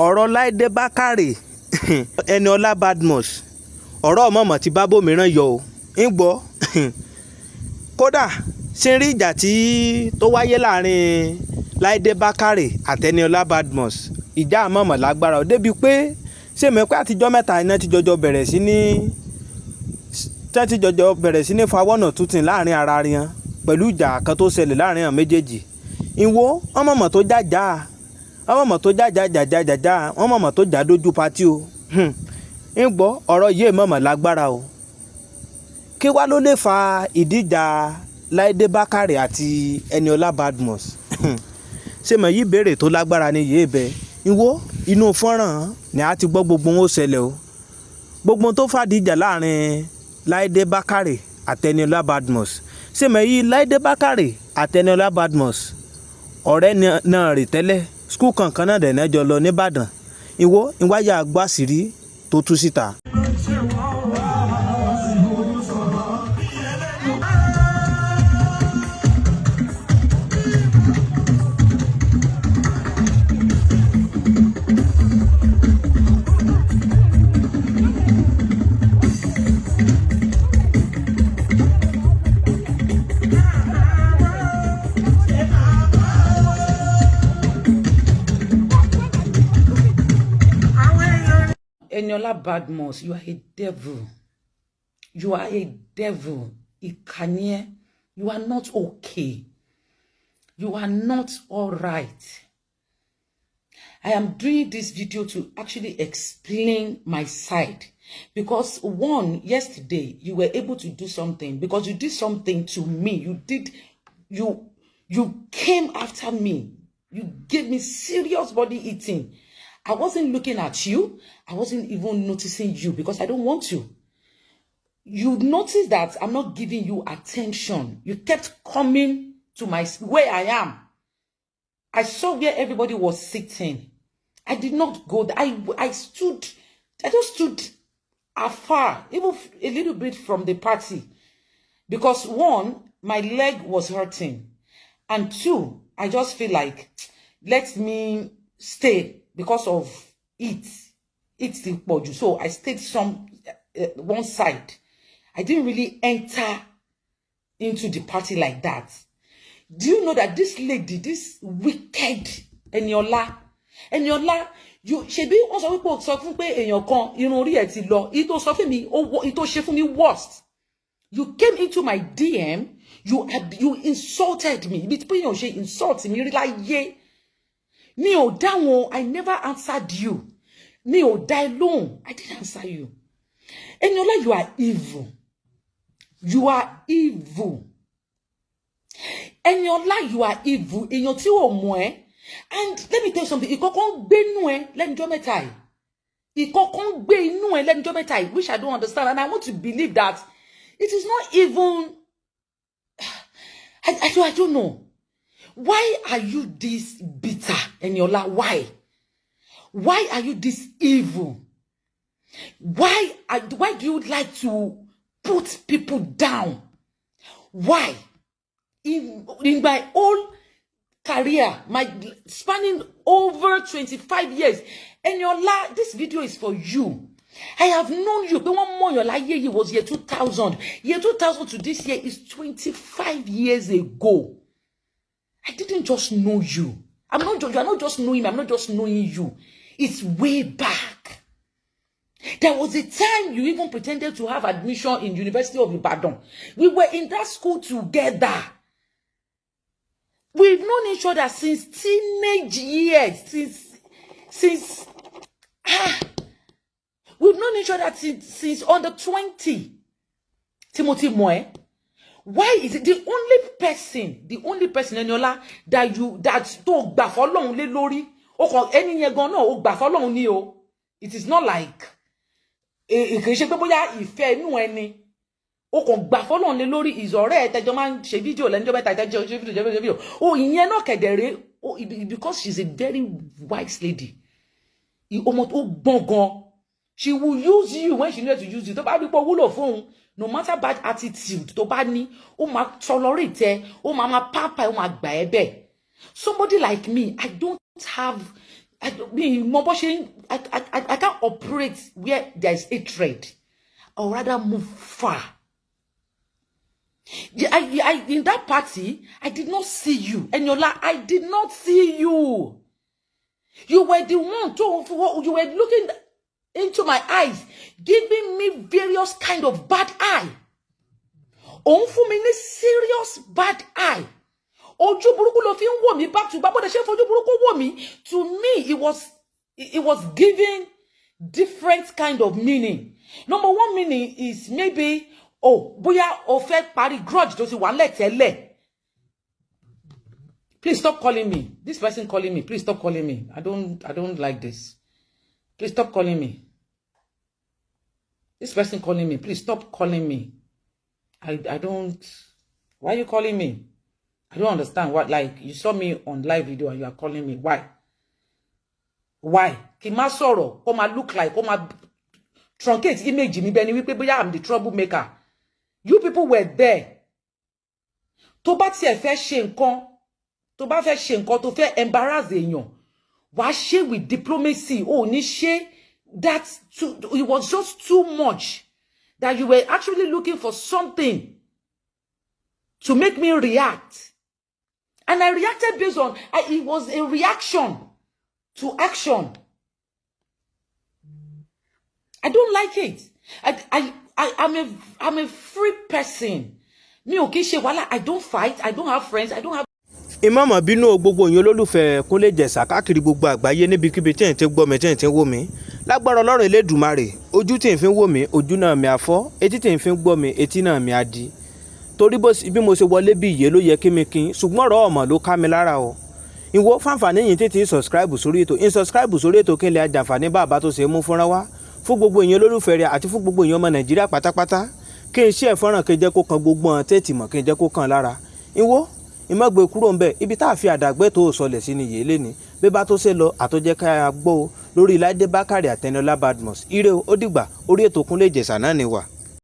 ọ̀rọ̀ Laide Bakare Eniola Badmus ọ̀rọ̀ mọ̀mọ́ tí bábò mìíràn yọ ò ń gbọ́ kódà ṣe rí ìjà tó wáyé láàrin Laide Bakare àti Eniola Badmus ìjà mọ̀mọ́ lágbára ò débi pé ṣé mi pé àtijọ́ mẹ́ta iná ti jọjọ bẹ̀rẹ̀ sí ní fawọ́nà tuntun láàrin ara wọn pẹ̀lú ìjà kan tó ṣẹlẹ̀ láàrin àwọn méjèèjì ìwọ ọmọọmọ tó jájà ọmọọmọ tó jájà ọmọọmọ tó já dójú pátí o ń gbọ́ ọ̀rọ̀ yìí mọ̀mọ́ lágbára o kí wá ló lè fa ìdíjà Laide Bakare àti Eniola Badmus ṣé mọ̀ yìí béèrè tó lágbára ni yìí bẹ ìwọ inú fọ́nrán ni a ti gbọ́ gbogbo wọn ó ṣẹlẹ̀ o gbogbo tó fàdíjà láàrin Laide Bakare àti Eniola Badmus ṣé mọ̀ yìí Laide Bakare àti Eniola Badmus ọ̀rẹ́ náà rè tẹ́lẹ̀ skul kankan náà dẹ̀ náà jọ lọ nìbàdàn ìwọ ìwáyà gbàsírí tó tú síta. Eniola Badmus, you are a devil. You are a devil. Ikanye, you are not okay. You are not all right. I am doing this video to actually explain my side. Because one, yesterday, you were able to do something. Because you did something to me. You came after me. You gave me serious body eating. I wasn't looking at you. I wasn't even noticing you because I don't want to. You notice that I'm not giving you attention. You kept coming to where I am. I saw where everybody was sitting. I did not go there. I just stood afar, even a little bit from the party. Because one, my leg was hurting. And two, I just feel like, let me stay. Because of it's the body. So I stayed one side. I didn't really enter into the party like that. Do you know that this lady, this wicked Eniola, she be also people suffering pay in your con, you know, it was suffering me, it was for me worst. You came into my DM, you insulted me. Between your she insulted me, like yeah. Me o down, I never answered you. Me o die long, I didn't answer you. Eniola, you are evil. You are evil. Eniola, you are evil. Enyoti o mo eh. And let me tell you something. Ikokon gbe nu eh, let me jometai. Ikokon gbe inu eh, let me jometai. Which I don't understand, and I want to believe that it is not even. I don't know. Why are you this bitter, Eniola? Why? Why are you this evil? Why do you like to put people down? Why? In my whole career, my spanning over 25 years, Eniola, this video is for you. I have known you. But one more, your life year was year 2000. Year 2000 to this year is 25 years ago. I didn't just know you. You are not just knowing me. I'm not just knowing you. It's way back. There was a time you even pretended to have admission in University of Ibadan. We were in that school together. We've known each other since teenage years. We've known each other since under 20. Timothy Moe. Why is it the only person Eniola that to gba f'Ọlọ́run lé lórí o ko eni yẹn gan náà o gba f'Ọlọ́run ni o It is not like kì í ṣe pé bóyá ìfẹ́ inú ẹni ó kàn gbà fọ́lọ́run lé lórí ìzọ̀rẹ́ ẹ̀ tẹ́jọ́ máa ń ṣe fídíò lẹ́njọ́ mẹ́ta ìtẹ́jọ́ ṣe fídíò ó ìyẹn náà kẹ̀dẹ̀rẹ́ because she's a very wise lady ọmọ tó gbọ́n gan. She will use you when she knows to use you. Tó bá rí pé wúlò fún, no matter bad attitude tó bá ní, ó máa tolerate ẹ, ó máa papa ẹ, ó máa gbà ẹ́ bẹ́ẹ̀. Somebody like me, I don't have, I can't operate where there is hatred. Or rather move far. In that party, I did not see you. Eniola, I did not see you. You were the one you were looking into my eyes, giving me various kind of bad eye. Òun fún mi ní serious bad eye. Ojú burúkú ló fi ń wò mí back to back. Bó ṣe fojú burúkú wò mí. To me, it was giving different kind of meaning. Number one meaning is maybe, bóyá o fẹ́ parí grudge tó ti wà lẹ́tẹ̀lẹ̀. Please stop calling me. This person calling me. Please stop calling me. I don't like this. Please stop calling me. This person calling me. Please stop calling me. I don't. Why are you calling me? I don't understand. What, like, you saw me on live video and you are calling me. Why? Why? Kí má sọ̀rọ̀, kó má look like, kó má truncate image mi bẹ́ẹ̀ ni wípé bóyá I'm the troublemaker. You people were there. Tó bá tiẹ̀ fẹ́ ṣe nǹkan, tó bá fẹ́ ṣe nǹkan tó fẹ́ embarrass èèyàn, wàá ṣe with diplomacy. Ó ní ṣe that it was just too much that you were actually looking for something to make me react. And I reacted based on, it was a reaction to action. I don't like it. I'm a free person. Mi ò kì í ṣe wàhálà. I don't fight. I don't have friends. I don't have. Ìmọ̀mọ̀ bínú gbogbo yín olólùfẹ́ Kúnlé Ìjẹ̀ṣà káàkiri gbogbo àgbáyé níbikíbi tí ẹ̀ ń ti gbọ́ mi tí ẹ̀ ń ti wò mí. Lágbára Ọlọ́run Elédùmarè, ojú tí ẹ̀ ń fi wò mí, ojú náà mi á fọ́, etí tí ẹ̀ ń fi gbọ́ mi, etí náà mi á di. Torí bí mo ṣe wọlé bí ìyè ló yẹ kí mi kí, ṣùgbọ́n ọ̀rọ̀ ọmọ ló ká mi lára o. Ìwọ fáǹfààní yìí tètè subscribe sórí ètò, subscribe sórí ètò kí n lè àjàǹfààní bàbá tó ṣe mú fúnra wá fún gbogbo èèyàn olólùfẹ́ rẹ̀ àti fún gbogbo èèyàn ọmọ Nàìjíríà pátápátá. Kí n share fọ́nrán kí n jẹ́ kó kan gbogbo ọ̀n tètè mọ̀ kí n jẹ́ kó kan lára. Ìwọ ìmọ̀gbé kúrò ń bẹ̀ ibi tá a fi àdàgbẹ́ tó sọlẹ̀ sí ni yèlé ni bí bá tó ṣe lọ àtọ́jẹ́ ká gbọ́ lórí Laide Bakare Ati Eniola Badmus. Ire o, ó dìgbà orí ètò Kúnlé Ìjẹ̀ṣà náà ni wà.